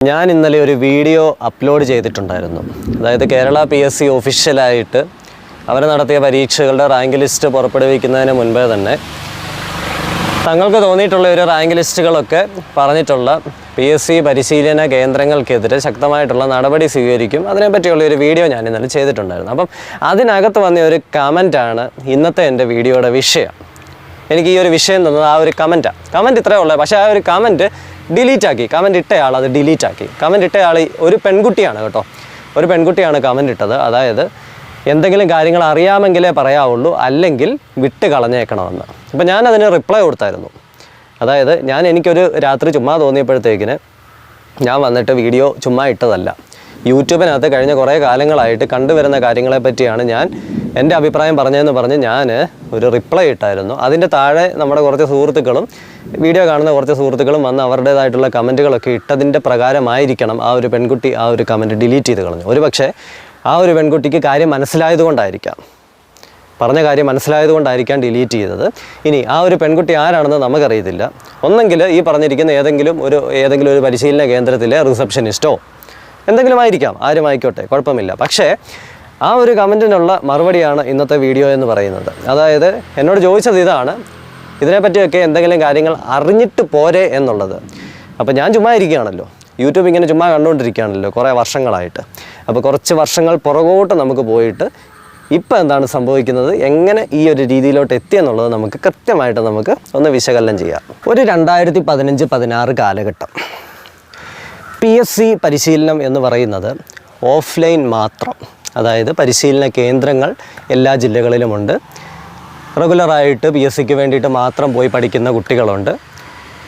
ഞാൻ ഇന്നലെ ഒരു വീഡിയോ അപ്ലോഡ് ചെയ്തിട്ടുണ്ടായിരുന്നു. അതായത് കേരള PSC ഒഫീഷ്യലായിട്ട് അവർ നടത്തിയ പരീക്ഷകളുടെ റാങ്ക് ലിസ്റ്റ് പുറപ്പെടുവിക്കുന്നതിന് മുൻപേ തന്നെ തങ്ങൾക്ക് തോന്നിയിട്ടുള്ള ഒരു റാങ്ക് ലിസ്റ്റുകളൊക്കെ പറഞ്ഞിട്ടുള്ള PSC പരിശീലന കേന്ദ്രങ്ങൾക്കെതിരെ ശക്തമായിട്ടുള്ള നടപടി സ്വീകരിക്കും അതിനെപ്പറ്റിയുള്ള ഒരു വീഡിയോ ഞാൻ ഇന്നലെ ചെയ്തിട്ടുണ്ടായിരുന്നു. അപ്പം അതിനകത്ത് വന്ന ഒരു കമൻറ്റാണ് ഇന്നത്തെ എൻ്റെ വീഡിയോയുടെ വിഷയം. എനിക്ക് ഈ ഒരു വിഷയം തന്നത് ആ ഒരു കമൻറ്റ് ഇത്രയേ ഉള്ളൂ. പക്ഷേ ആ ഒരു കമൻറ്റ് ഡിലീറ്റാക്കി. കമൻറ്റ് ഇട്ടയാൾ അത് ഡിലീറ്റാക്കി. കമൻറ്റ് ഇട്ടയാൾ ഒരു പെൺകുട്ടിയാണ് കേട്ടോ. ഒരു പെൺകുട്ടിയാണ് കമൻറ്റ് ഇട്ടത്. അതായത് എന്തെങ്കിലും കാര്യങ്ങൾ അറിയാമെങ്കിലേ പറയാവുള്ളൂ, അല്ലെങ്കിൽ വിട്ട് കളഞ്ഞേക്കണമെന്ന്. അപ്പോൾ ഞാനതിന് റിപ്ലൈ കൊടുത്തായിരുന്നു. അതായത് എനിക്കൊരു രാത്രി ചുമ്മാ തോന്നിയപ്പോഴത്തേക്കിന് ഞാൻ വന്നിട്ട് വീഡിയോ ചുമ്മാ ഇട്ടതല്ല. യൂട്യൂബിനകത്ത് കഴിഞ്ഞ കുറേ കാലങ്ങളായിട്ട് കണ്ടുവരുന്ന കാര്യങ്ങളെ പറ്റിയാണ് ഞാൻ എൻ്റെ അഭിപ്രായം പറഞ്ഞതെന്ന് പറഞ്ഞ് ഞാൻ ഒരു റിപ്ലൈ ഇട്ടായിരുന്നു. അതിൻ്റെ താഴെ നമ്മുടെ കുറച്ച് സുഹൃത്തുക്കളും വീഡിയോ കാണുന്ന കുറച്ച് സുഹൃത്തുക്കളും വന്ന് അവരുടേതായിട്ടുള്ള കമൻറ്റുകളൊക്കെ ഇട്ടതിൻ്റെ പ്രകാരമായിരിക്കണം ആ ഒരു പെൺകുട്ടി ആ ഒരു കമൻറ്റ് ഡിലീറ്റ് ചെയ്ത് കളഞ്ഞു. ഒരു പക്ഷേ ആ ഒരു പെൺകുട്ടിക്ക് കാര്യം മനസ്സിലായതുകൊണ്ടായിരിക്കാം, പറഞ്ഞ കാര്യം മനസ്സിലായതുകൊണ്ടായിരിക്കാം ഡിലീറ്റ് ചെയ്തത്. ഇനി ആ ഒരു പെൺകുട്ടി ആരാണെന്ന് നമുക്കറിയത്തില്ല. ഒന്നെങ്കിൽ ഈ പറഞ്ഞിരിക്കുന്ന ഏതെങ്കിലും ഒരു പരിശീലന കേന്ദ്രത്തിലെ റിസപ്ഷനിസ്റ്റോ എന്തെങ്കിലും ആയിരിക്കാം, ആരും ആയിക്കോട്ടെ, കുഴപ്പമില്ല. പക്ഷേ ആ ഒരു കമൻറ്റിനുള്ള മറുപടിയാണ് ഇന്നത്തെ വീഡിയോ എന്ന് പറയുന്നത്. അതായത് എന്നോട് ചോദിച്ചത് ഇതാണ്, ഇതിനെപ്പറ്റിയൊക്കെ എന്തെങ്കിലും കാര്യങ്ങൾ അറിഞ്ഞിട്ട് പോരെ എന്നുള്ളത്. അപ്പോൾ ഞാൻ ചുമ്മാ ഇരിക്കുകയാണല്ലോ, യൂട്യൂബ് ഇങ്ങനെ ചുമ്മാ കണ്ടുകൊണ്ടിരിക്കുകയാണല്ലോ കുറേ വർഷങ്ങളായിട്ട്. അപ്പോൾ കുറച്ച് വർഷങ്ങൾ പുറകോട്ട് നമുക്ക് പോയിട്ട് ഇപ്പോൾ എന്താണ് സംഭവിക്കുന്നത്, എങ്ങനെ ഈ ഒരു രീതിയിലോട്ട് എത്തിയെന്നുള്ളത് നമുക്ക് കൃത്യമായിട്ട് നമുക്ക് ഒന്ന് വിശകലനം ചെയ്യാം. ഒരു 2015-16 കാലഘട്ടം PSC പരിശീലനം എന്ന് പറയുന്നത് ഓഫ്ലൈൻ മാത്രം. അതായത് പരിശീലന കേന്ദ്രങ്ങൾ എല്ലാ ജില്ലകളിലുമുണ്ട്. റെഗുലറായിട്ട് PSCക്ക് വേണ്ടിയിട്ട് മാത്രം പോയി പഠിക്കുന്ന കുട്ടികളുണ്ട്.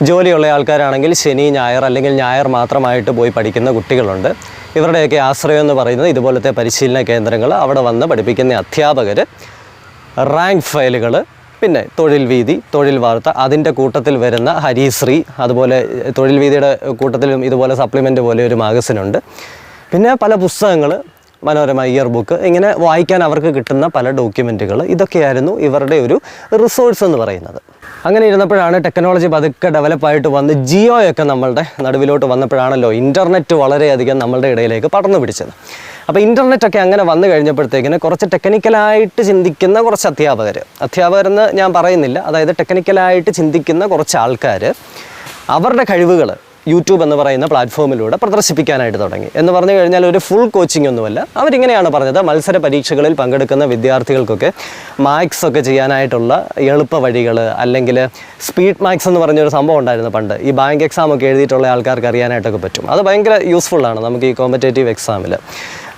ജോലിയുള്ള ആൾക്കാരാണെങ്കിൽ ശനി ഞായർ അല്ലെങ്കിൽ ഞായർ മാത്രമായിട്ട് പോയി പഠിക്കുന്ന കുട്ടികളുണ്ട്. ഇവരുടെയൊക്കെ ആശ്രയം എന്ന് പറയുന്നത് ഇതുപോലത്തെ പരിശീലന കേന്ദ്രങ്ങൾ, അവിടെ വന്ന് പഠിപ്പിക്കുന്ന അധ്യാപകർ, റാങ്ക് ഫയലുകൾ, പിന്നെ തൊഴിൽ വീതി, തൊഴിൽ വാർത്ത, അതിൻ്റെ കൂട്ടത്തിൽ വരുന്ന ഹരിശ്രീ, അതുപോലെ തൊഴിൽ വീതിയുടെ കൂട്ടത്തിലും ഇതുപോലെ സപ്ലിമെൻ്റ് പോലെ ഒരു മാഗസിനുണ്ട്. പിന്നെ പല പുസ്തകങ്ങൾ, മനോരമ ഇയർ ബുക്ക്, ഇങ്ങനെ വായിക്കാൻ അവർക്ക് കിട്ടുന്ന പല ഡോക്യുമെൻറ്റുകൾ, ഇതൊക്കെയായിരുന്നു ഇവരുടെ ഒരു റിസോഴ്സ് എന്ന് പറയുന്നത്. അങ്ങനെ ഇരുന്നപ്പോഴാണ് ടെക്നോളജി പതുക്കെ ഡെവലപ്പായിട്ട് വന്ന് ജിയോയൊക്കെ നമ്മളുടെ നടുവിലോട്ട് വന്നപ്പോഴാണെല്ലോ ഇൻ്റർനെറ്റ് വളരെയധികം നമ്മളുടെ ഇടയിലേക്ക് പടർന്നു പിടിച്ചത്. അപ്പോൾ ഇൻ്റർനെറ്റൊക്കെ അങ്ങനെ വന്നു കഴിഞ്ഞപ്പോഴത്തേക്കിന് കുറച്ച് ടെക്നിക്കലായിട്ട് ചിന്തിക്കുന്ന കുറച്ച് അധ്യാപകരെന്ന് ഞാൻ പറയുന്നില്ല, അതായത് ടെക്നിക്കലായിട്ട് ചിന്തിക്കുന്ന കുറച്ച് ആൾക്കാർ അവരുടെ കഴിവുകൾ യൂട്യൂബ് എന്ന് പറയുന്ന പ്ലാറ്റ്ഫോമിലൂടെ പ്രദർശിപ്പിക്കാനായിട്ട് തുടങ്ങി. എന്ന് പറഞ്ഞു കഴിഞ്ഞാൽ ഒരു ഫുൾ കോച്ചിങ് ഒന്നുമല്ല. അവരിങ്ങനെയാണ് പറഞ്ഞത്, മത്സര പരീക്ഷകളിൽ പങ്കെടുക്കുന്ന വിദ്യാർത്ഥികൾക്കൊക്കെ മാത്സ് ഒക്കെ ചെയ്യാനായിട്ടുള്ള എളുപ്പ വഴികൾ, അല്ലെങ്കിൽ സ്പീഡ് മാത്സ് എന്ന് പറഞ്ഞൊരു സംഭവം ഉണ്ടായിരുന്നു പണ്ട്. ഈ ബാങ്ക് എക്സാം ഒക്കെ എഴുതിയിട്ടുള്ള ആൾക്കാർക്ക് അറിയാനായിട്ടൊക്കെ പറ്റും. അത് ഭയങ്കര യൂസ്ഫുള്ളാണ് നമുക്ക് ഈ കോമ്പറ്റേറ്റീവ് എക്സാമിൽ.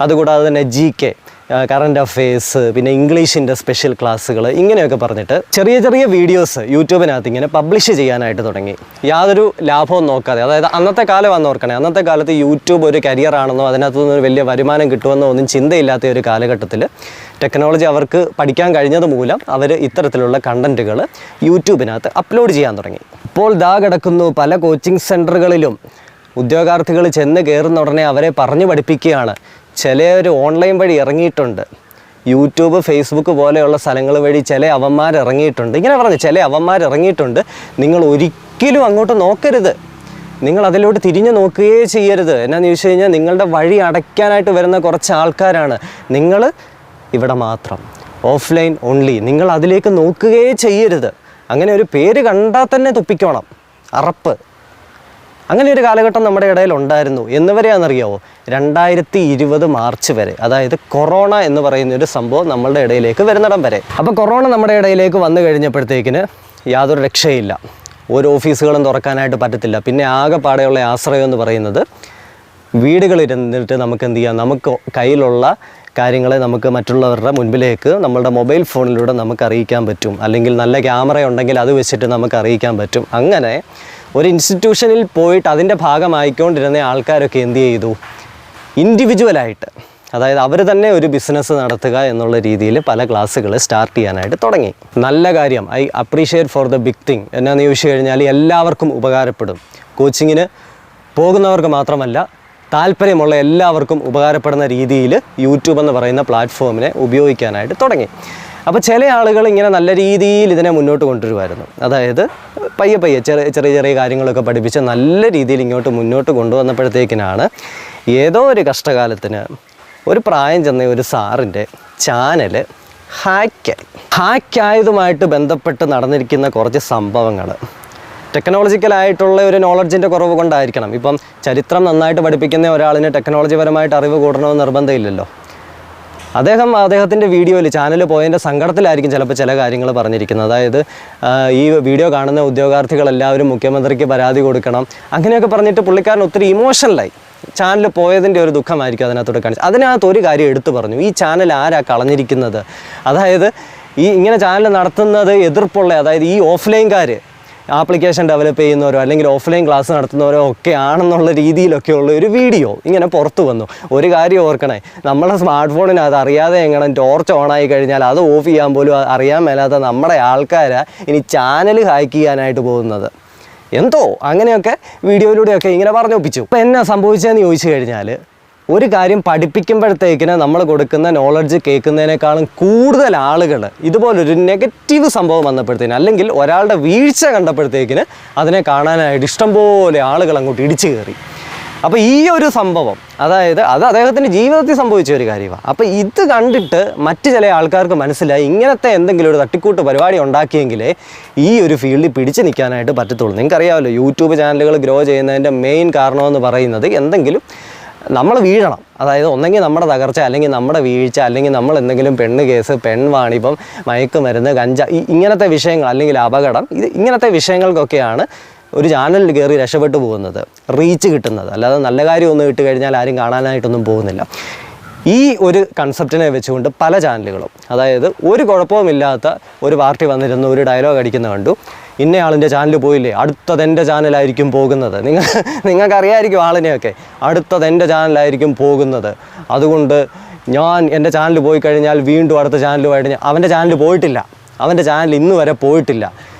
അതുകൂടാതെ തന്നെ GK, കറണ്ട് അഫെയർസ്, പിന്നെ ഇംഗ്ലീഷിൻ്റെ സ്പെഷ്യൽ ക്ലാസ്സുകൾ, ഇങ്ങനെയൊക്കെ പറഞ്ഞിട്ട് ചെറിയ ചെറിയ വീഡിയോസ് യൂട്യൂബിനകത്ത് ഇങ്ങനെ പബ്ലിഷ് ചെയ്യാനായിട്ട് തുടങ്ങി. യാതൊരു ലാഭവും നോക്കാതെ. അതായത് അന്നത്തെ കാലം ഓർക്കണേ, അന്നത്തെ കാലത്ത് യൂട്യൂബ് ഒരു കരിയറാണെന്നോ അതിനകത്തു നിന്നൊരു വലിയ വരുമാനം കിട്ടുമെന്നോ ഒന്നും ചിന്തയില്ലാത്ത ഒരു കാലഘട്ടത്തിൽ ടെക്നോളജി അവർക്ക് പഠിക്കാൻ കഴിഞ്ഞത് മൂലം അവർ ഇത്തരത്തിലുള്ള കണ്ടൻറ്റുകൾ യൂട്യൂബിനകത്ത് അപ്ലോഡ് ചെയ്യാൻ തുടങ്ങി. ഇപ്പോൾ ദാ കിടക്കുന്നു പല കോച്ചിങ് സെൻറ്ററുകളിലും ഉദ്യോഗാർത്ഥികൾ ചെന്ന് കയറുന്ന ഉടനെ അവരെ പറഞ്ഞു പഠിപ്പിക്കുകയാണ്. ചിലർ ഓൺലൈൻ വഴി ഇറങ്ങിയിട്ടുണ്ട്, യൂട്യൂബ്, ഫേസ്ബുക്ക് പോലെയുള്ള സ്ഥലങ്ങൾ വഴി ചില അവന്മാർ ഇറങ്ങിയിട്ടുണ്ട്. ഇങ്ങനെ പറഞ്ഞു, ചില അവന്മാർ ഇറങ്ങിയിട്ടുണ്ട്, നിങ്ങൾ ഒരിക്കലും അങ്ങോട്ട് നോക്കരുത്, നിങ്ങൾ അതിലോട്ട് തിരിഞ്ഞു നോക്കുകയേ ചെയ്യരുത്. എന്നാന്ന് ചോദിച്ചു കഴിഞ്ഞാൽ നിങ്ങളുടെ വഴി അടയ്ക്കാനായിട്ട് വരുന്ന കുറച്ച് ആൾക്കാരാണ്. നിങ്ങൾ ഇവിടെ മാത്രം, ഓഫ്ലൈൻ ഓൺലി, നിങ്ങൾ അതിലേക്ക് നോക്കുകയേ ചെയ്യരുത്. അങ്ങനെ ഒരു പേര് കണ്ടാൽ തന്നെ തുപ്പിക്കോണം, അറപ്പ്. അങ്ങനെ ഒരു കാലഘട്ടം നമ്മുടെ ഇടയിൽ ഉണ്ടായിരുന്നു. എന്നുവരെയാണെന്നറിയാവോ? 2020 മാർച്ച് വരെ. അതായത് കൊറോണ എന്ന് പറയുന്ന ഒരു സംഭവം നമ്മളുടെ ഇടയിലേക്ക് വരുന്നിടം വരെ. അപ്പോൾ കൊറോണ നമ്മുടെ ഇടയിലേക്ക് വന്നു കഴിഞ്ഞപ്പോഴത്തേക്കിന് യാതൊരു രക്ഷയില്ല. ഓരോ ഓഫീസുകളും തുറക്കാനായിട്ട് പറ്റത്തില്ല. പിന്നെ ആകെപ്പാടെയുള്ള ആശ്രയം എന്ന് പറയുന്നത് വീടുകളിരുന്നിട്ട് നമുക്ക് എന്ത് ചെയ്യാം, നമുക്ക് കയ്യിലുള്ള കാര്യങ്ങളെ നമുക്ക് മറ്റുള്ളവരുടെ മുൻപിലേക്ക് നമ്മളുടെ മൊബൈൽ ഫോണിലൂടെ നമുക്ക് അറിയിക്കാൻ പറ്റും. അല്ലെങ്കിൽ നല്ല ക്യാമറ ഉണ്ടെങ്കിൽ അത് വെച്ചിട്ട് നമുക്ക് അറിയിക്കാൻ പറ്റും. അങ്ങനെ ഒരു ഇൻസ്റ്റിറ്റ്യൂഷനിൽ പോയിട്ട് അതിൻ്റെ ഭാഗമായിക്കൊണ്ടിരുന്ന ആൾക്കാരൊക്കെ എന്ത് ചെയ്തു, ഇൻഡിവിജ്വലായിട്ട്, അതായത് അവർ തന്നെ ഒരു ബിസിനസ് നടത്തുക എന്നുള്ള രീതിയിൽ പല ക്ലാസ്സുകൾ സ്റ്റാർട്ട് ചെയ്യാനായിട്ട് തുടങ്ങി. നല്ല കാര്യം, I appreciate for the big thing. എന്നാന്ന് ചോദിച്ചു കഴിഞ്ഞാൽ എല്ലാവർക്കും ഉപകാരപ്പെടും. കോച്ചിങ്ങിന് പോകുന്നവർക്ക് മാത്രമല്ല, താല്പര്യമുള്ള എല്ലാവർക്കും ഉപകാരപ്പെടുന്ന രീതിയിൽ യൂട്യൂബ് എന്ന് പറയുന്ന പ്ലാറ്റ്ഫോമിനെ ഉപയോഗിക്കാനായിട്ട് തുടങ്ങി. അപ്പോൾ ചില ആളുകൾ ഇങ്ങനെ നല്ല രീതിയിൽ ഇതിനെ മുന്നോട്ട് കൊണ്ടുവരുമായിരുന്നു. അതായത് പയ്യെ ചെറിയ കാര്യങ്ങളൊക്കെ പഠിപ്പിച്ച് നല്ല രീതിയിൽ ഇങ്ങോട്ട് മുന്നോട്ട് കൊണ്ടുവന്നപ്പോഴത്തേക്കിനാണ് ഏതോ ഒരു കഷ്ടകാലത്തിന് ഒരു പ്രായം ചെന്ന ഒരു സാറിൻ്റെ ചാനൽ ഹാക്കായതുമായിട്ട് ബന്ധപ്പെട്ട് നടന്നിരിക്കുന്ന കുറച്ച് സംഭവങ്ങൾ ടെക്നോളജിക്കലായിട്ടുള്ള ഒരു നോളജിൻ്റെ കുറവ് കൊണ്ടായിരിക്കണം. ഇപ്പം ചരിത്രം നന്നായിട്ട് പഠിപ്പിക്കുന്ന ഒരാളിന് ടെക്നോളജി പരമായിട്ട് അറിവ് കൂടണമെന്ന് നിർബന്ധമില്ലല്ലോ. അദ്ദേഹത്തിൻ്റെ വീഡിയോയിൽ ചാനൽ പോയതിൻ്റെ സങ്കടത്തിലായിരിക്കും ചിലപ്പോൾ ചില കാര്യങ്ങൾ പറഞ്ഞിരിക്കുന്നത്. അതായത് ഈ വീഡിയോ കാണുന്ന ഉദ്യോഗാർത്ഥികളെല്ലാവരും മുഖ്യമന്ത്രിക്ക് പരാതി കൊടുക്കണം അങ്ങനെയൊക്കെ പറഞ്ഞിട്ട് പുള്ളിക്കാരൻ ഒത്തിരി ഇമോഷണലായി. ചാനൽ പോയതിൻ്റെ ഒരു ദുഃഖമായിരിക്കും അതിനകത്തോട് കാണിച്ചത്. അതിനകത്ത് ഒരു കാര്യം എടുത്തു പറഞ്ഞു, ഈ ചാനൽ ആരാ കളഞ്ഞിരിക്കുന്നത്? അതായത് ഇങ്ങനെ ചാനൽ നടത്തുന്നത് എതിർപ്പുള്ള, അതായത് ഈ ഓഫ്ലൈൻകാർ ആപ്ലിക്കേഷൻ ഡെവലപ്പ് ചെയ്യുന്നവരോ അല്ലെങ്കിൽ ഓഫ്ലൈൻ ക്ലാസ് നടത്തുന്നവരോ ഒക്കെ ആണെന്നുള്ള രീതിയിലൊക്കെയുള്ള ഒരു വീഡിയോ ഇങ്ങനെ പുറത്തു വന്നു. ഒരു കാര്യം ഓർക്കണേ, നമ്മുടെ സ്മാർട്ട് ഫോണിന് അത് അറിയാതെ എങ്ങനെ ടോർച്ച് ഓണായി കഴിഞ്ഞാൽ അത് ഓഫ് ചെയ്യാൻ പോലും അറിയാൻ മേലാത്ത നമ്മുടെ ആൾക്കാരാണ് ഇനി ചാനൽ ഹാക്ക് ചെയ്യാനായിട്ട് പോകുന്നത്. എന്തോ അങ്ങനെയൊക്കെ വീഡിയോയിലൂടെയൊക്കെ ഇങ്ങനെ പറഞ്ഞൊപ്പിച്ചു. അപ്പോൾ എന്നാ സംഭവിച്ചതെന്ന് ചോദിച്ചു കഴിഞ്ഞാൽ, ഒരു കാര്യം പഠിപ്പിക്കുമ്പോഴത്തേക്കിന് നമ്മൾ കൊടുക്കുന്ന നോളജ് കേൾക്കുന്നതിനേക്കാളും കൂടുതൽ ആളുകൾ ഇതുപോലൊരു നെഗറ്റീവ് സംഭവം വന്നപ്പോഴത്തേന് അല്ലെങ്കിൽ ഒരാളുടെ വീഴ്ച കണ്ടപ്പോഴത്തേക്കിന് അതിനെ കാണാനായിട്ട് ഇഷ്ടംപോലെ ആളുകൾ അങ്ങോട്ട് ഇടിച്ചു കയറി. അപ്പോൾ ഈ ഒരു സംഭവം, അതായത് അത് അദ്ദേഹത്തിൻ്റെ ജീവിതത്തിൽ സംഭവിച്ച ഒരു കാര്യമാണ്. അപ്പോൾ ഇത് കണ്ടിട്ട് മറ്റ് ചില ആൾക്കാർക്ക് മനസ്സിലായി ഇങ്ങനത്തെ എന്തെങ്കിലും ഒരു തട്ടിക്കൂട്ട് പരിപാടി ഉണ്ടാക്കിയെങ്കിലേ ഈ ഒരു ഫീൽഡിൽ പിടിച്ചു നിൽക്കാനായിട്ട് പറ്റത്തുള്ളൂ. നിങ്ങൾക്കറിയാമല്ലോ, യൂട്യൂബ് ചാനലുകൾ ഗ്രോ ചെയ്യുന്നതിൻ്റെ മെയിൻ കാരണമെന്ന് പറയുന്നത് എന്തെങ്കിലും നമ്മൾ വീഴണം. അതായത് ഒന്നെങ്കിൽ നമ്മുടെ തകർച്ച, അല്ലെങ്കിൽ നമ്മുടെ വീഴ്ച, അല്ലെങ്കിൽ നമ്മൾ എന്തെങ്കിലും പെണ്ണ് കേസ്, പെൺവാണിപ്പം, മയക്കുമരുന്ന്, ഇങ്ങനത്തെ വിഷയങ്ങൾ, അല്ലെങ്കിൽ അപകടം, ഇങ്ങനത്തെ വിഷയങ്ങൾക്കൊക്കെയാണ് ഒരു ചാനലിൽ കയറി രക്ഷപ്പെട്ടു പോകുന്നത്, റീച്ച് കിട്ടുന്നത്. അല്ലാതെ നല്ല കാര്യമൊന്നും ഇട്ട് കഴിഞ്ഞാൽ ആരും കാണാനായിട്ടൊന്നും പോകുന്നില്ല. ഈ ഒരു കൺസെപ്റ്റിനെ വെച്ചുകൊണ്ട് പല ചാനലുകളും, അതായത് ഒരു കുഴപ്പവുമില്ലാത്ത ഒരു പാർട്ടി വന്നിരുന്നു ഒരു ഡയലോഗ് അടിക്കുന്ന കണ്ടു, ഇന്നയാളിൻ്റെ ചാനൽ പോയില്ലേ, അടുത്തതെൻ്റെ ചാനലായിരിക്കും പോകുന്നത്. നിങ്ങൾക്കറിയാമായിരിക്കും ആളിനെയൊക്കെ, അടുത്തതെൻ്റെ ചാനലായിരിക്കും പോകുന്നത്, അതുകൊണ്ട് എൻ്റെ ചാനൽ പോയി കഴിഞ്ഞാൽ വീണ്ടും അടുത്ത ചാനലുമായിട്ട് അവൻ്റെ ചാനൽ പോയിട്ടില്ല, അവൻ്റെ ചാനൽ ഇന്ന് വരെ പോയിട്ടില്ല.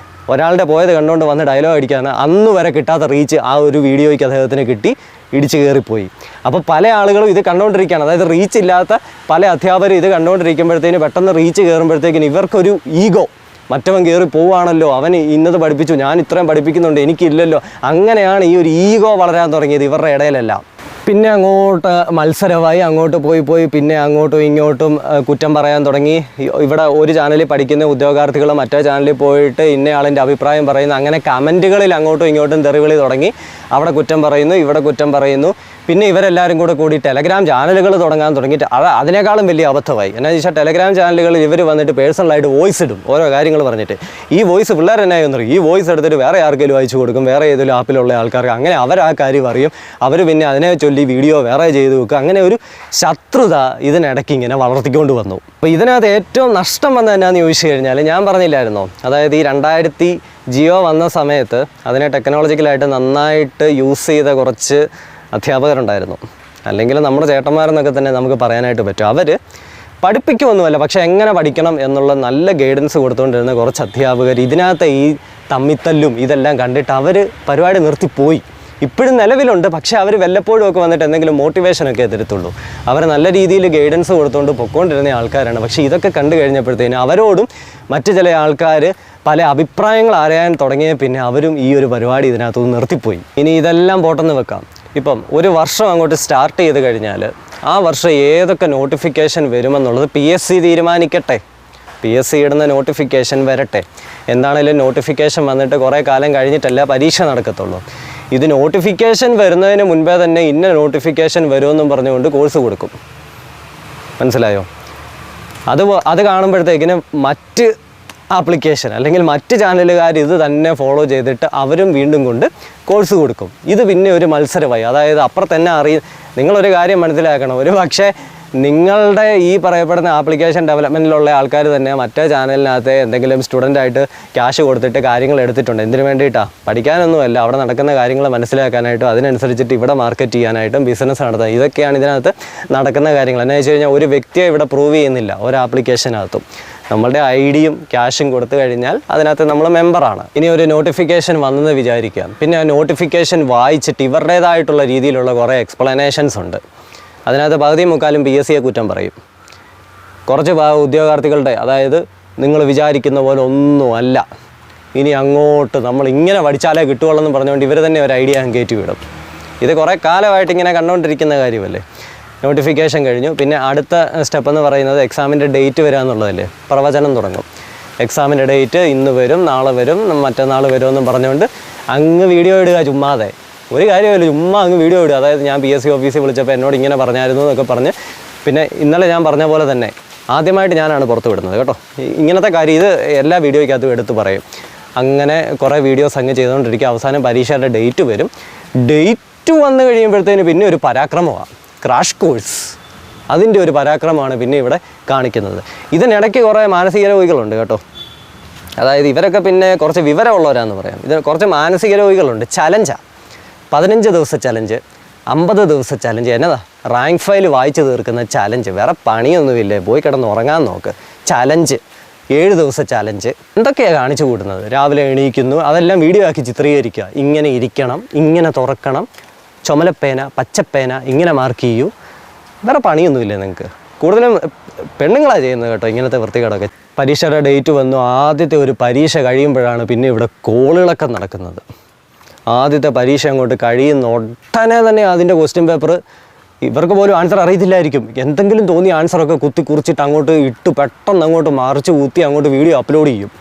ഒരാളുടെ പോയത് കണ്ടുകൊണ്ട് വന്ന് ഡയലോഗ് അടിക്കാണ്, അന്ന് വരെ കിട്ടാത്ത റീച്ച് ആ ഒരു വീഡിയോയ്ക്ക് അദ്ദേഹത്തിന് കിട്ടി, ഇടിച്ചു കയറിപ്പോയി. അപ്പോൾ പല ആളുകളും ഇത് കണ്ടുകൊണ്ടിരിക്കുകയാണ്. അതായത് റീച്ച് ഇല്ലാത്ത പല അധ്യാപകരും ഇത് കണ്ടുകൊണ്ടിരിക്കുമ്പോഴത്തേന് പെട്ടെന്ന് റീച്ച് കയറുമ്പോഴത്തേക്കിന് ഇവർക്കൊരു ഈഗോ, മറ്റവൻ കയറി പോവുകയാണല്ലോ, അവൻ ഇന്നത് പഠിപ്പിച്ചു, ഞാൻ ഇത്രയും പഠിപ്പിക്കുന്നുണ്ട്, എനിക്കില്ലല്ലോ. അങ്ങനെയാണ് ഈ ഒരു ഈഗോ വളരാൻ തുടങ്ങിയത് ഇവരുടെ ഇടയിലെല്ലാം. പിന്നെ അങ്ങോട്ട് മത്സരമായി, അങ്ങോട്ട് പോയി പിന്നെ അങ്ങോട്ടും ഇങ്ങോട്ടും കുറ്റം പറയാൻ തുടങ്ങി. ഇവിടെ ഒരു ചാനലിൽ പഠിക്കുന്ന ഉദ്യോഗാർത്ഥികൾ മറ്റേ ചാനലിൽ പോയിട്ട് ഇന്നയാളിൻ്റെ അഭിപ്രായം പറയുന്നു. അങ്ങനെ കമൻറ്റുകളിൽ അങ്ങോട്ടും ഇങ്ങോട്ടും തെറിവിളി തുടങ്ങി. അവിടെ കുറ്റം പറയുന്നു, ഇവിടെ കുറ്റം പറയുന്നു. പിന്നെ ഇവരെല്ലാവരും കൂടി ടെലഗ്രാം ചാനലുകൾ തുടങ്ങാൻ തുടങ്ങിയിട്ട് അതിനേക്കാളും വലിയ അബദ്ധമായി. എന്നാന്ന് വെച്ചാൽ ടെലഗ്രാം ചാനലുകളിൽ ഇവർ വന്നിട്ട് പേഴ്സണലായിട്ട് വോയിസ് ഇടും, ഓരോ കാര്യങ്ങൾ പറഞ്ഞിട്ട്. ഈ വോയിസ് പിള്ളേർ എന്നായി ഒന്നും ഈ വോയിസ് എടുത്തിട്ട് വേറെ ആർക്കെങ്കിലും അയച്ചു കൊടുക്കും, വേറെ ഏതെങ്കിലും ആപ്പിലുള്ള ആൾക്കാർക്ക്. അങ്ങനെ അവർ ആ കാര്യം അറിയും, അവർ പിന്നെ അതിനെ ചൊല്ലി വീഡിയോ വേറെ ചെയ്ത് വെക്കുക. അങ്ങനെ ഒരു ശത്രുത ഇതിനിടയ്ക്ക് ഇങ്ങനെ വളർത്തിക്കൊണ്ട് വന്നു. അപ്പോൾ ഇതിനകത്ത് ഏറ്റവും നഷ്ടം വന്നത് എന്നാന്ന് ചോദിച്ചു കഴിഞ്ഞാൽ, ഞാൻ പറഞ്ഞില്ലായിരുന്നോ, അതായത് ഈ 2000 ജിയോ വന്ന സമയത്ത് അതിനെ ടെക്നോളജിക്കലായിട്ട് നന്നായിട്ട് യൂസ് ചെയ്ത കുറച്ച് അധ്യാപകരുണ്ടായിരുന്നു. അല്ലെങ്കിൽ നമ്മുടെ ചേട്ടന്മാരെന്നൊക്കെ തന്നെ നമുക്ക് പറയാനായിട്ട് പറ്റും. അവർ പഠിപ്പിക്കുമൊന്നുമല്ല, പക്ഷെ എങ്ങനെ പഠിക്കണം എന്നുള്ള നല്ല ഗൈഡൻസ് കൊടുത്തുകൊണ്ടിരുന്ന കുറച്ച് അധ്യാപകർ ഇതിനകത്ത് ഈ തമ്മിത്തല്ലും ഇതെല്ലാം കണ്ടിട്ട് അവർ പരിപാടി നിർത്തിപ്പോയി. ഇപ്പോഴും നിലവിലുണ്ട്, പക്ഷേ അവർ വല്ലപ്പോഴും ഒക്കെ വന്നിട്ട് എന്തെങ്കിലും മോട്ടിവേഷനൊക്കെ തരത്തുള്ളൂ. അവർ നല്ല രീതിയിൽ ഗൈഡൻസ് കൊടുത്തുകൊണ്ട് പൊയ്ക്കൊണ്ടിരുന്ന ആൾക്കാരാണ്. പക്ഷേ ഇതൊക്കെ കണ്ടു കഴിഞ്ഞപ്പോഴത്തേനും അവരോടും മറ്റു ചില ആൾക്കാർ പല അഭിപ്രായങ്ങൾ അറിയാൻ തുടങ്ങിയ പിന്നെ അവരും ഈ ഒരു പരിപാടി ഇതിനകത്തുനിന്ന് നിർത്തിപ്പോയി. ഇനി ഇതെല്ലാം പോട്ടെന്ന് വെക്കാം. ഇപ്പം ഒരു വർഷം അങ്ങോട്ട് സ്റ്റാർട്ട് ചെയ്ത് കഴിഞ്ഞാൽ ആ വർഷം ഏതൊക്കെ നോട്ടിഫിക്കേഷൻ വരുമെന്നുള്ളത് PSC തീരുമാനിക്കട്ടെ. PSC ഇടുന്ന നോട്ടിഫിക്കേഷൻ വരട്ടെ. എന്താണെങ്കിലും നോട്ടിഫിക്കേഷൻ വന്നിട്ട് കുറേ കാലം കഴിഞ്ഞിട്ടല്ല പരീക്ഷ നടക്കത്തുള്ളൂ. ഇത് നോട്ടിഫിക്കേഷൻ വരുന്നതിന് മുൻപേ തന്നെ ഇന്ന നോട്ടിഫിക്കേഷൻ വരുമെന്നും പറഞ്ഞുകൊണ്ട് കോഴ്സ് കൊടുക്കും. മനസ്സിലായോ? അത് കാണുമ്പോഴത്തേക്കിന് മറ്റ് ആപ്ലിക്കേഷൻ അല്ലെങ്കിൽ മറ്റ് ചാനലുകാർ ഇത് തന്നെ ഫോളോ ചെയ്തിട്ട് അവരും വീണ്ടും കൊണ്ട് കോഴ്സ് കൊടുക്കും. ഇത് പിന്നെ ഒരു മത്സരമായി. അതായത് അപ്പുറത്തന്നെ നിങ്ങളൊരു കാര്യം മനസ്സിലാക്കണം, ഒരു പക്ഷേ നിങ്ങളുടെ ഈ പറയപ്പെടുന്ന ആപ്ലിക്കേഷൻ ഡെവലപ്മെൻറ്റിലുള്ള ആൾക്കാർ തന്നെ മറ്റേ ചാനലിനകത്ത് എന്തെങ്കിലും സ്റ്റുഡൻ്റായിട്ട് ക്യാഷ് കൊടുത്തിട്ട് കാര്യങ്ങൾ എടുത്തിട്ടുണ്ട്. എന്തിനു വേണ്ടിയിട്ടാണ്? പഠിക്കാനൊന്നുമല്ല, അവിടെ നടക്കുന്ന കാര്യങ്ങൾ മനസ്സിലാക്കാനായിട്ടും അതിനനുസരിച്ചിട്ട് ഇവിടെ മാർക്കറ്റ് ചെയ്യാനായിട്ടും ബിസിനസ് നടത്താൻ. ഇതൊക്കെയാണ് ഇതിനകത്ത് നടക്കുന്ന കാര്യങ്ങൾ. എന്താ വെച്ച് കഴിഞ്ഞാൽ ഒരു വ്യക്തിയെ ഇവിടെ പ്രൂവ് ചെയ്യുന്നില്ല ഒരു ആപ്ലിക്കേഷനകത്തും. നമ്മളുടെ ഐഡിയും ക്യാഷും കൊടുത്തു കഴിഞ്ഞാൽ അതിനകത്ത് നമ്മൾ മെമ്പറാണ്. ഇനി ഒരു നോട്ടിഫിക്കേഷൻ വന്നെന്ന് വിചാരിക്കാം. പിന്നെ ആ നോട്ടിഫിക്കേഷൻ വായിച്ചിട്ട് ഇവരുടേതായിട്ടുള്ള രീതിയിലുള്ള കുറേ എക്സ്പ്ലനേഷൻസ് ഉണ്ട്. അതിനകത്ത് പകുതി മുക്കാലും PSCയെ കുറ്റം പറയും. കുറച്ച് ഉദ്യോഗാർത്ഥികളുടെ, അതായത് നിങ്ങൾ വിചാരിക്കുന്ന പോലെ ഒന്നുമല്ല, ഇനി അങ്ങോട്ട് നമ്മൾ ഇങ്ങനെ പഠിച്ചാലേ കിട്ടുകയുള്ളൂ എന്ന് പറഞ്ഞുകൊണ്ട് ഇവർ തന്നെ ഒരു ഐഡിയ കയറ്റി വിടും. ഇത് കുറേ കാലമായിട്ട് ഇങ്ങനെ കണ്ടുകൊണ്ടിരിക്കുന്ന കാര്യമല്ലേ. നോട്ടിഫിക്കേഷൻ കഴിഞ്ഞു, പിന്നെ അടുത്ത സ്റ്റെപ്പ് എന്ന് പറയുന്നത് എക്സാമിൻ്റെ ഡേറ്റ് വരിക എന്നുള്ളതല്ലേ. പ്രവചനം തുടങ്ങും. എക്സാമിൻ്റെ ഡേറ്റ് ഇന്ന് വരും, നാളെ വരും, മറ്റന്നാൾ വരുമെന്നും പറഞ്ഞുകൊണ്ട് അങ്ങ് വീഡിയോ ഇടുക. ചുമ്മാതെ ഒരു കാര്യമല്ല, ചുമ്മാ അങ്ങ് വീഡിയോ ഇടുക. അതായത് ഞാൻ PSC ഓഫീസിൽ വിളിച്ചപ്പോൾ എന്നോട് ഇങ്ങനെ പറഞ്ഞായിരുന്നു എന്നൊക്കെ പറഞ്ഞ്, പിന്നെ ഇന്നലെ ഞാൻ പറഞ്ഞ പോലെ തന്നെ ആദ്യമായിട്ട് ഞാനാണ് പുറത്ത് വിടുന്നത് കേട്ടോ. ഇങ്ങനത്തെ കാര്യം ഇത് എല്ലാ വീഡിയോയ്ക്കകത്തും എടുത്ത് പറയും. അങ്ങനെ കുറേ വീഡിയോസ് അങ്ങ് ചെയ്തുകൊണ്ടിരിക്കുക. അവസാനം പരീക്ഷയുടെ ഡേറ്റ് വരും. ഡേറ്റ് വന്നു കഴിയുമ്പോഴത്തേന് പിന്നെ ഒരു പരാക്രമമാണ്, ക്രാഷ് കോഴ്സ്. അതിൻ്റെ ഒരു പരാക്രമമാണ് പിന്നെ ഇവിടെ കാണിക്കുന്നത്. ഇതിനിടയ്ക്ക് കുറേ മാനസിക രോഗികളുണ്ട് കേട്ടോ. അതായത് ഇവരൊക്കെ പിന്നെ കുറച്ച് വിവരമുള്ളവരാണെന്ന് പറയാം. ഇത് കുറച്ച് മാനസിക രോഗികളുണ്ട്. ചലഞ്ചാണ്, 15 ദിവസ ചലഞ്ച്, 50 ദിവസ ചലഞ്ച്. എന്നതാ റാങ്ക് ഫയൽ വായിച്ച് തീർക്കുന്ന ചലഞ്ച്. വേറെ പണിയൊന്നുമില്ലേ, പോയി കിടന്ന് ഉറങ്ങാൻ നോക്ക്. ചലഞ്ച് 7 ദിവസ ചലഞ്ച്. എന്തൊക്കെയാണ് കാണിച്ചു കൂട്ടുന്നത്? രാവിലെ എണീക്കുന്നു, അതെല്ലാം വീഡിയോ ആക്കി ചിത്രീകരിക്കുക. ഇങ്ങനെ ഇരിക്കണം, ഇങ്ങനെ തുറക്കണം, ചുമലപ്പേന, പച്ചപ്പേന, ഇങ്ങനെ മാർക്ക് ചെയ്യൂ. വേറെ പണിയൊന്നുമില്ലേ നിങ്ങൾക്ക്? കൂടുതലും പെണ്ണുങ്ങളാണ് ചെയ്യുന്നത് കേട്ടോ ഇങ്ങനത്തെ വൃത്തികേടൊക്കെ. പരീക്ഷയുടെ ഡേറ്റ് വന്നു. ആദ്യത്തെ ഒരു പരീക്ഷ കഴിയുമ്പോഴാണ് പിന്നെ ഇവിടെ കോളിളക്കം നടക്കുന്നത്. ആദ്യത്തെ പരീക്ഷ അങ്ങോട്ട് കഴിയുന്ന ഒട്ടനെ തന്നെ അതിൻ്റെ ക്വസ്റ്റ്യൻ പേപ്പർ ഇവർക്ക് പോലും ആൻസർ അറിയത്തില്ലായിരിക്കും. എന്തെങ്കിലും തോന്നിയ ആൻസറൊക്കെ കുത്തി കുറിച്ചിട്ട് അങ്ങോട്ട് ഇട്ട് പെട്ടെന്ന് അങ്ങോട്ട് മറിച്ച് കുത്തി അങ്ങോട്ട് വീഡിയോ അപ്ലോഡ് ചെയ്യും.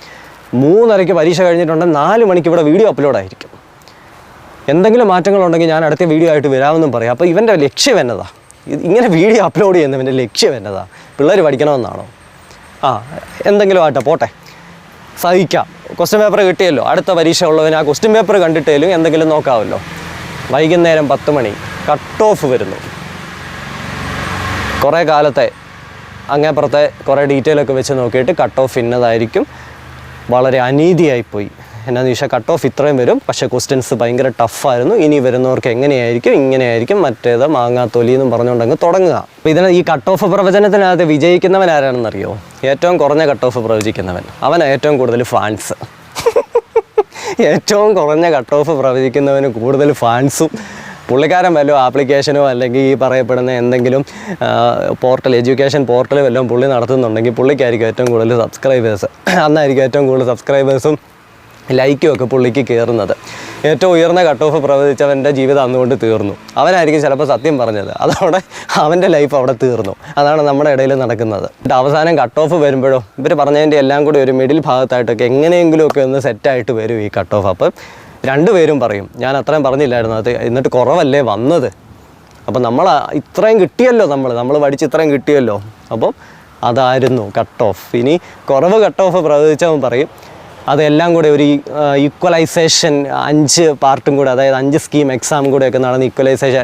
3:30 പരീക്ഷ കഴിഞ്ഞിട്ടുണ്ടെങ്കിൽ 4 മണിക്ക് ഇവിടെ വീഡിയോ അപ്ലോഡായിരിക്കും. എന്തെങ്കിലും മാറ്റങ്ങളുണ്ടെങ്കിൽ ഞാൻ അടുത്ത വീഡിയോ ആയിട്ട് വരാമെന്നും പറയാം. അപ്പോൾ ഇവൻ്റെ ലക്ഷ്യം എന്നതാ? ഇങ്ങനെ വീഡിയോ അപ്ലോഡ് ചെയ്യുന്നവൻ്റെ ലക്ഷ്യം എന്നതാ? പിള്ളേർ പഠിക്കണമെന്നാണോ? എന്തെങ്കിലും ആട്ടെ, പോട്ടെ, സഹിക്കാം. ക്വസ്റ്റ്യൻ പേപ്പർ കിട്ടിയല്ലോ, അടുത്ത പരീക്ഷ ഉള്ളവന് ആ ക്വസ്റ്റ്യൻ പേപ്പർ കണ്ടിട്ടേലും എന്തെങ്കിലും നോക്കാമല്ലോ. വൈകുന്നേരം 10 മണി കട്ട് ഓഫ് വരുന്നു. കുറേ കാലത്തെ അങ്ങേപ്പുറത്തെ കുറേ ഡീറ്റെയിലൊക്കെ വെച്ച് നോക്കിയിട്ട് കട്ട് ഓഫ് ഇന്നതായിരിക്കും. വളരെ അനീതിയായിപ്പോയി. എന്നാന്ന് ചോദിച്ചാൽ കട്ട് ഓഫ് ഇത്രയും വരും, പക്ഷേ ക്വസ്റ്റ്യൻസ് ഭയങ്കര ടഫായിരുന്നു. ഇനി വരുന്നവർക്ക് എങ്ങനെയായിരിക്കും, ഇങ്ങനെയായിരിക്കും, മറ്റേത് മാങ്ങാത്തൊലി എന്നും പറഞ്ഞുകൊണ്ടങ്ങ് തുടങ്ങുക. അപ്പോൾ ഇതിന് ഈ കട്ട് ഓഫ് പ്രവചനത്തിനകത്ത് വിജയിക്കുന്നവൻ ആരാണെന്നറിയോ? ഏറ്റവും കുറഞ്ഞ കട്ട് ഓഫ് പ്രവചിക്കുന്നവൻ. അവൻ ഏറ്റവും കൂടുതൽ ഫാൻസ്. ഏറ്റവും കുറഞ്ഞ കട്ട് ഓഫ് പ്രവചിക്കുന്നവന് കൂടുതൽ ഫാൻസും. പുള്ളിക്കാരൻ വല്ലതും ആപ്ലിക്കേഷനോ അല്ലെങ്കിൽ ഈ പറയപ്പെടുന്ന എന്തെങ്കിലും പോർട്ടൽ, എഡ്യൂക്കേഷൻ പോർട്ടൽ വല്ലതും പുള്ളി നടത്തുന്നുണ്ടെങ്കിൽ പുള്ളിക്കായിരിക്കും ഏറ്റവും കൂടുതൽ സബ്സ്ക്രൈബേഴ്സ്. അന്നായിരിക്കും ഏറ്റവും കൂടുതൽ സബ്സ്ക്രൈബേഴ്സും ലൈക്കും ഒക്കെ പുള്ളിക്ക് കയറുന്നത്. ഏറ്റവും ഉയർന്ന കട്ട് ഓഫ് പ്രവചിച്ചവൻ്റെ ജീവിതം അന്നുകൊണ്ട് തീർന്നു. അവനായിരിക്കും ചിലപ്പോൾ സത്യം പറഞ്ഞത്. അതോടെ അവൻ്റെ ലൈഫ് അവിടെ തീർന്നു. അതാണ് നമ്മുടെ ഇടയിൽ നടക്കുന്നത്. അവസാനം കട്ട് ഓഫ് വരുമ്പോഴോ ഇവർ പറഞ്ഞതിൻ്റെ എല്ലാം കൂടി ഒരു മിഡിൽ ഭാഗത്തായിട്ടൊക്കെ എങ്ങനെയെങ്കിലുമൊക്കെ ഒന്ന് സെറ്റായിട്ട് വരും ഈ കട്ട് ഓഫ്. അപ്പം രണ്ടുപേരും പറയും ഞാൻ അത്രയും പറഞ്ഞില്ലായിരുന്നു, അത് എന്നിട്ട് കുറവല്ലേ വന്നത്, അപ്പം നമ്മൾ ഇത്രയും കിട്ടിയല്ലോ, നമ്മൾ പഠിച്ച് ഇത്രയും കിട്ടിയല്ലോ, അപ്പം അതായിരുന്നു കട്ട് ഓഫ്. ഇനി കുറവ് കട്ട് ഓഫ് പ്രവചിച്ചവൻ പറയും അതെല്ലാം കൂടെ ഒരു ഈക്വലൈസേഷൻ 5 പാർട്ടും കൂടെ, അതായത് 5 സ്കീം എക്സാം കൂടെയൊക്കെ നടന്ന് ഈക്വലൈസേഷൻ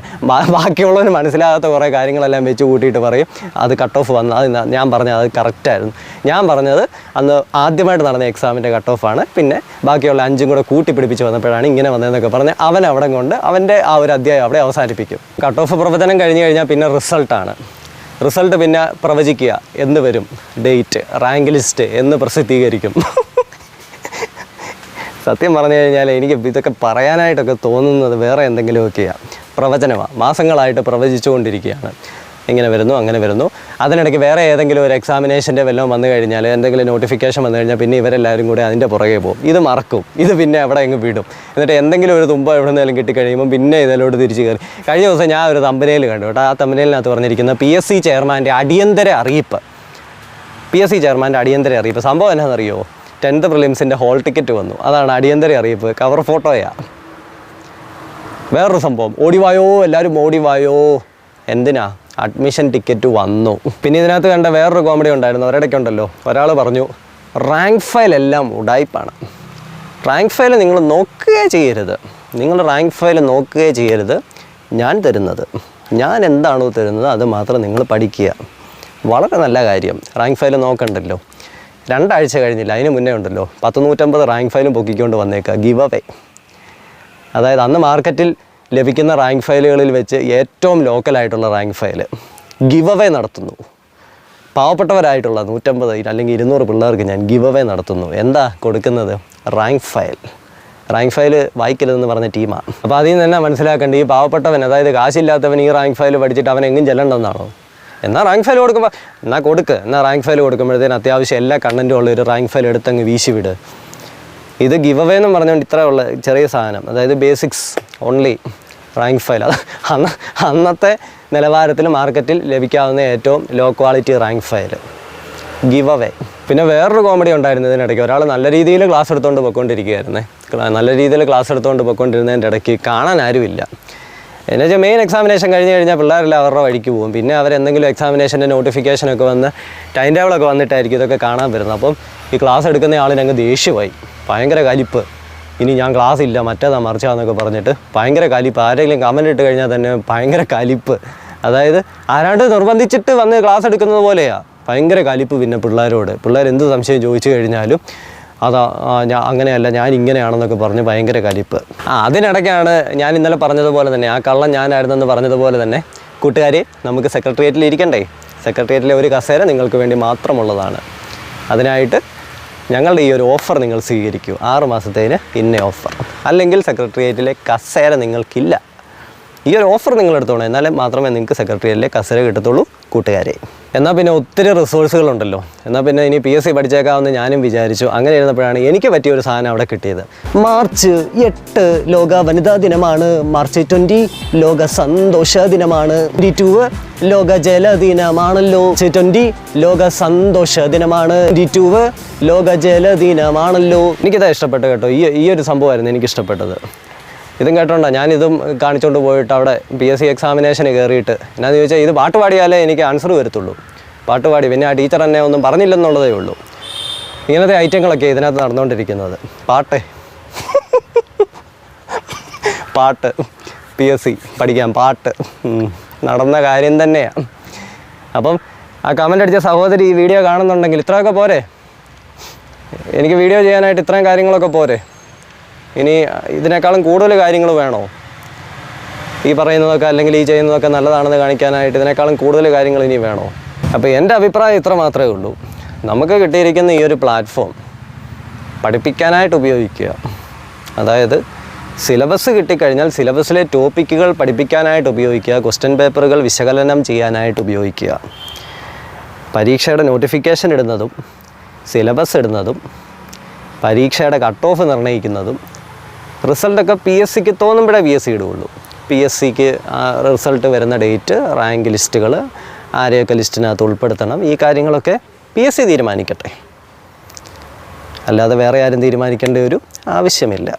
ബാക്കിയുള്ളവന് മനസ്സിലാകാത്ത കുറേ കാര്യങ്ങളെല്ലാം വെച്ച് കൂട്ടിയിട്ട് പറയും അത് കട്ട് ഓഫ് വന്നു. അത് ഞാൻ പറഞ്ഞത് അത് കറക്റ്റായിരുന്നു, ഞാൻ പറഞ്ഞത് അന്ന് ആദ്യമായിട്ട് നടന്ന എക്സാമിൻ്റെ കട്ട് ഓഫാണ്, പിന്നെ ബാക്കിയുള്ള 5 കൂടെ കൂട്ടി പിടിപ്പിച്ച് വന്നപ്പോഴാണ് ഇങ്ങനെ വന്നതെന്നൊക്കെ പറഞ്ഞ് അവൻ അവിടെ കൊണ്ട് അവൻ്റെ ആ ഒരു അധ്യായം അവിടെ അവസാനിപ്പിക്കും. കട്ട് ഓഫ് പ്രവചനം കഴിഞ്ഞ് കഴിഞ്ഞാൽ പിന്നെ റിസൾട്ടാണ്. റിസൾട്ട് പിന്നെ പ്രവചിക്കുക, എന്ന് വരും ഡേറ്റ്, റാങ്ക് ലിസ്റ്റ് എന്ന് പ്രസിദ്ധീകരിക്കും. സത്യം പറഞ്ഞു കഴിഞ്ഞാൽ എനിക്ക് ഇതൊക്കെ പറയാനായിട്ടൊക്കെ തോന്നുന്നത് വേറെ എന്തെങ്കിലുമൊക്കെയാണ്. പ്രവചനമാണ്, മാസങ്ങളായിട്ട് പ്രവചിച്ചുകൊണ്ടിരിക്കുകയാണ്. ഇങ്ങനെ വരുന്നു, അങ്ങനെ വരുന്നു. അതിനിടയ്ക്ക് വേറെ ഏതെങ്കിലും ഒരു എക്സാമിനേഷൻ്റെ വല്ലതും വന്നു കഴിഞ്ഞാൽ, എന്തെങ്കിലും നോട്ടിഫിക്കേഷൻ വന്നു കഴിഞ്ഞാൽ പിന്നെ ഇവരെല്ലാവരും കൂടെ അതിൻ്റെ പുറകെ പോകും. ഇത് മറക്കും, ഇത് പിന്നെ അവിടെ അങ്ങ് വിടും. എന്നിട്ട് എന്തെങ്കിലും ഒരു തുമ്പ എവിടെ നിന്നെങ്കിലും കിട്ടിക്കഴിയുമ്പോൾ പിന്നെ ഇതിലോട്ട് തിരിച്ച് കയറി. കഴിഞ്ഞ ദിവസം ഞാൻ ഒരു തമ്പനയിൽ കണ്ടു കേട്ടോ. ആ തമ്പനയിലിനകത്ത് പറഞ്ഞിരിക്കുന്ന PSC ചെയർമാൻ്റെ അടിയന്തര അറിയിപ്പ്. PSC ചെയർമാൻ്റെ അടിയന്തര അറിയിപ്പ്. സംഭവം എന്നാണെന്നറിയോ? 10th പ്രിലിംസിൻ്റെ ഹോൾ ടിക്കറ്റ് വന്നു, അതാണ് അടിയന്തര അറിയിപ്പ്. കവർ ഫോട്ടോയാണ്. വേറൊരു സംഭവം, ഓടിവായോ, എല്ലാവരും ഓടിവായോ. എന്തിനാ? അഡ്മിഷൻ ടിക്കറ്റ് വന്നു. പിന്നെ ഇതിനകത്ത് കണ്ട വേറൊരു കോമഡി ഉണ്ടായിരുന്നു. ഒരിടയ്ക്കുണ്ടല്ലോ ഒരാൾ പറഞ്ഞു റാങ്ക് ഫയൽ എല്ലാം ഉടായ്പാണ്. റാങ്ക് ഫയൽ നിങ്ങൾ നോക്കുകയേ ചെയ്യരുത്, നിങ്ങൾ റാങ്ക് ഫയൽ നോക്കുകയേ ചെയ്യരുത്. ഞാൻ എന്താണോ തരുന്നത് അത് മാത്രം നിങ്ങൾ പഠിക്കുക. വളരെ നല്ല കാര്യം. Rank file നോക്കണ്ടല്ലോ. 2 ആഴ്ച കഴിഞ്ഞില്ല, അതിന് മുന്നേ ഉണ്ടല്ലോ 150 റാങ്ക് ഫയലും പൊക്കിക്കൊണ്ട് വന്നേക്കുക. Give away. അതായത് അന്ന് മാർക്കറ്റിൽ ലഭിക്കുന്ന റാങ്ക് ഫയലുകളിൽ വെച്ച് ഏറ്റവും ലോക്കലായിട്ടുള്ള റാങ്ക് ഫയൽ ഗിവ് അവേ നടത്തുന്നു. പാവപ്പെട്ടവരായിട്ടുള്ള 150 അല്ലെങ്കിൽ 200 പിള്ളേർക്ക് ഞാൻ ഗിവ് അവേ നടത്തുന്നു. എന്താ കൊടുക്കുന്നത്? റാങ്ക് ഫയൽ വായിക്കരുതെന്ന് പറഞ്ഞ ടീമാണ്. അപ്പോൾ അതിൽ നിന്ന് തന്നെ മനസ്സിലാക്കേണ്ട, ഈ പാവപ്പെട്ടവൻ, അതായത് കാശില്ലാത്തവൻ ഈ റാങ്ക് ഫയൽ പഠിച്ചിട്ട് അവൻ എങ്ങും ചെല്ലണ്ടെന്നാണോ? എന്നാൽ റാങ്ക് ഫയൽ കൊടുക്കുമ്പോൾ എന്നാൽ റാങ്ക് ഫയൽ കൊടുക്കുമ്പോഴത്തേന് അത്യാവശ്യം എല്ലാ കണ്ടൻറ്റും ഉള്ള ഒരു റാങ്ക് ഫയൽ എടുത്തങ്ങ് വീശി വിട്. ഇത് ഗിവ് അവേ എന്നും പറഞ്ഞുകൊണ്ട് ഇത്രയുള്ള ചെറിയ സാധനം, അതായത് ബേസിക്സ് ഓൺലി റാങ്ക് ഫയൽ, അത് അന്നത്തെ നിലവാരത്തിൽ മാർക്കറ്റിൽ ലഭിക്കാവുന്ന ഏറ്റവും low quality rank file give away. പിന്നെ വേറൊരു കോമഡി ഉണ്ടായിരുന്നു ഇതിനിടയ്ക്ക്. ഒരാൾ നല്ല രീതിയിൽ ക്ലാസ് എടുത്തുകൊണ്ട് പോയിക്കൊണ്ടിരിക്കുന്നതിൻ്റെ ഇടയ്ക്ക് കാണാൻ ആരുമില്ല. എന്നുവെച്ചാൽ മെയിൻ എക്സാമിനേഷൻ കഴിഞ്ഞ് കഴിഞ്ഞാൽ പിള്ളേരെല്ലാം അവരുടെ വഴിക്ക് പോകും. പിന്നെ അവരെന്തെങ്കിലും എക്സാമിനേഷൻ്റെ നോട്ടിഫിക്കേഷനൊക്കെ വന്ന് ടൈം ടേബിളൊക്കെ വന്നിട്ടായിരിക്കും ഇതൊക്കെ കാണാൻ വരുന്നത്. അപ്പം ഈ ക്ലാസ് എടുക്കുന്ന ആളിന് അങ്ങ് ദേഷ്യമായി, ഭയങ്കര കലിപ്പ്. ഇനി ഞാൻ ക്ലാസ് ഇല്ല, മറ്റേതാ മറിച്ചാന്നൊക്കെ പറഞ്ഞിട്ട് ഭയങ്കര കലിപ്പ്. ആരെങ്കിലും കമൻറ്റ് ഇട്ട് കഴിഞ്ഞാൽ തന്നെ ഭയങ്കര കലിപ്പ്. അതായത് ആരാണ്ട് നിർബന്ധിച്ചിട്ട് വന്ന് ക്ലാസ് എടുക്കുന്നത് പോലെയാണ്, ഭയങ്കര കലിപ്പ്. പിന്നെ പിള്ളേർ എന്ത് സംശയം ചോദിച്ചു കഴിഞ്ഞാലും ഞാൻ അങ്ങനെയല്ല, ഞാൻ ഇങ്ങനെയാണെന്നൊക്കെ പറഞ്ഞ് ഭയങ്കര കലിപ്പ്. അതിനിടയ്ക്കാണ് ഞാൻ ഇന്നലെ പറഞ്ഞതുപോലെ തന്നെ, ആ കള്ളം ഞാനായിരുന്നെന്ന് പറഞ്ഞതുപോലെ തന്നെ, കൂട്ടുകാരെ നമുക്ക് സെക്രട്ടേറിയറ്റിൽ ഇരിക്കണ്ടേ? സെക്രട്ടേറിയറ്റിലെ ഒരു കസേര നിങ്ങൾക്ക് വേണ്ടി മാത്രമുള്ളതാണ്. അതിനായിട്ട് ഞങ്ങളുടെ ഈ ഒരു ഓഫർ നിങ്ങൾ സ്വീകരിക്കൂ. 6 മാസത്തേന് ഇന്ന ഓഫർ, അല്ലെങ്കിൽ സെക്രട്ടേറിയറ്റിലെ കസേര നിങ്ങൾക്കില്ല. ഈ ഒരു ഓഫർ നിങ്ങൾ എടുത്തോളൂ, എന്നാലും മാത്രമേ നിങ്ങൾക്ക് സെക്രട്ടേറിയറ്റിലെ കസേര കിട്ടത്തുള്ളൂ കൂട്ടുകാരെ. എന്നാൽ പിന്നെ ഒത്തിരി റിസോഴ്സുകളുണ്ടല്ലോ, എന്നാൽ പിന്നെ ഇനി PSC പഠിച്ചേക്കാമെന്ന് ഞാനും വിചാരിച്ചു. അങ്ങനെ ഇരുന്നപ്പോഴാണ് എനിക്ക് പറ്റിയൊരു സാധനം അവിടെ കിട്ടിയത്. മാർച്ച് 8 ലോക വനിതാ ദിനമാണ്. മാർച്ച് 20 ലോക സന്തോഷ ദിനമാണ്. 22 ലോക ജലദിനമാണല്ലോ. 20 ലോക സന്തോഷ ദിനമാണ്. 22 ലോക ജലദിനമാണല്ലോ. എനിക്കിതാ ഇഷ്ടപ്പെട്ടു കേട്ടോ. ഈ ഒരു സംഭവമായിരുന്നു എനിക്കിഷ്ടപ്പെട്ടത്. ഇതും കേട്ടോണ്ടാ ഞാനിതും കാണിച്ചുകൊണ്ട് പോയിട്ട് അവിടെ PSC എക്സാമിനേഷന് കയറിയിട്ട് എന്നാന്ന് ചോദിച്ചാൽ, ഇത് പാട്ട് പാടിയാലേ എനിക്ക് ആൻസർ വരത്തുള്ളൂ. പാട്ട് പാടി പിന്നെ ആ ടീച്ചർ എന്നെ ഒന്നും പറഞ്ഞില്ലെന്നുള്ളതേ ഉള്ളൂ. ഇങ്ങനത്തെ ഐറ്റങ്ങളൊക്കെ ഇതിനകത്ത് നടന്നുകൊണ്ടിരിക്കുന്നത്. പാട്ട് PSC പഠിക്കാം, പാട്ട് നടന്ന കാര്യം തന്നെയാണ്. അപ്പം ആ കമൻ്റ് അടിച്ച സഹോദരി ഈ വീഡിയോ കാണുന്നുണ്ടെങ്കിൽ ഇത്രയൊക്കെ പോരെ? എനിക്ക് വീഡിയോ ചെയ്യാനായിട്ട് ഇത്രയും കാര്യങ്ങളൊക്കെ പോരെ? ഇനി ഇതിനേക്കാളും കൂടുതൽ കാര്യങ്ങൾ വേണോ? ഈ പറയുന്നതൊക്കെ അല്ലെങ്കിൽ ഈ ചെയ്യുന്നതൊക്കെ നല്ലതാണെന്ന് കാണിക്കാനായിട്ട് ഇതിനേക്കാളും കൂടുതൽ കാര്യങ്ങൾ ഇനി വേണോ? അപ്പോൾ എൻ്റെ അഭിപ്രായം ഇത്ര മാത്രമേ ഉള്ളൂ. നമുക്ക് കിട്ടിയിരിക്കുന്ന ഈ ഒരു പ്ലാറ്റ്ഫോം പഠിപ്പിക്കാനായിട്ട് ഉപയോഗിക്കുക. അതായത് സിലബസ് കിട്ടിക്കഴിഞ്ഞാൽ സിലബസിലെ ടോപ്പിക്കുകൾ പഠിപ്പിക്കാനായിട്ട് ഉപയോഗിക്കുക. ക്വസ്റ്റ്യൻ പേപ്പറുകൾ വിശകലനം ചെയ്യാനായിട്ട് ഉപയോഗിക്കുക. പരീക്ഷയുടെ നോട്ടിഫിക്കേഷൻ ഇടുന്നതും സിലബസ് ഇടുന്നതും പരീക്ഷയുടെ കട്ട് ഓഫ് നിർണ്ണയിക്കുന്നതും റിസൾട്ടൊക്കെ PSCക്ക് തോന്നുമ്പോഴേ PSC ഇടുകയുള്ളൂ. PSCക്ക് റിസൾട്ട് വരുന്ന ഡേറ്റ്, റാങ്ക് ലിസ്റ്റുകൾ, ആരെയൊക്കെ ലിസ്റ്റിനകത്ത് ഉൾപ്പെടുത്തണം, ഈ കാര്യങ്ങളൊക്കെ PSC തീരുമാനിക്കട്ടെ. അല്ലാതെ വേറെ ആരും തീരുമാനിക്കേണ്ട ഒരു ആവശ്യമില്ല.